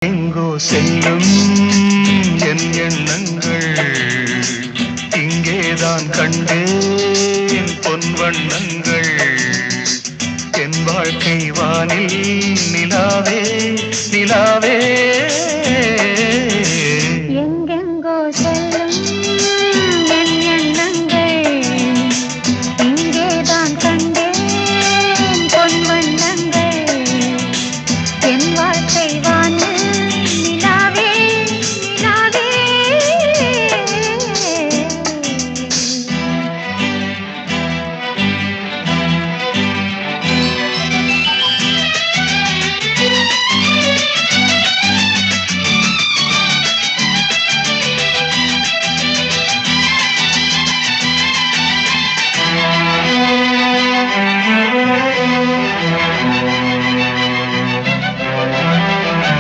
எங்கோ செல்லும் என் எண்ணங்கள் இங்கேதான் கண்டேன் பொன் வண்ணங்கள் என் வாழ்க்கை வானில் நிலாவே நிலாவே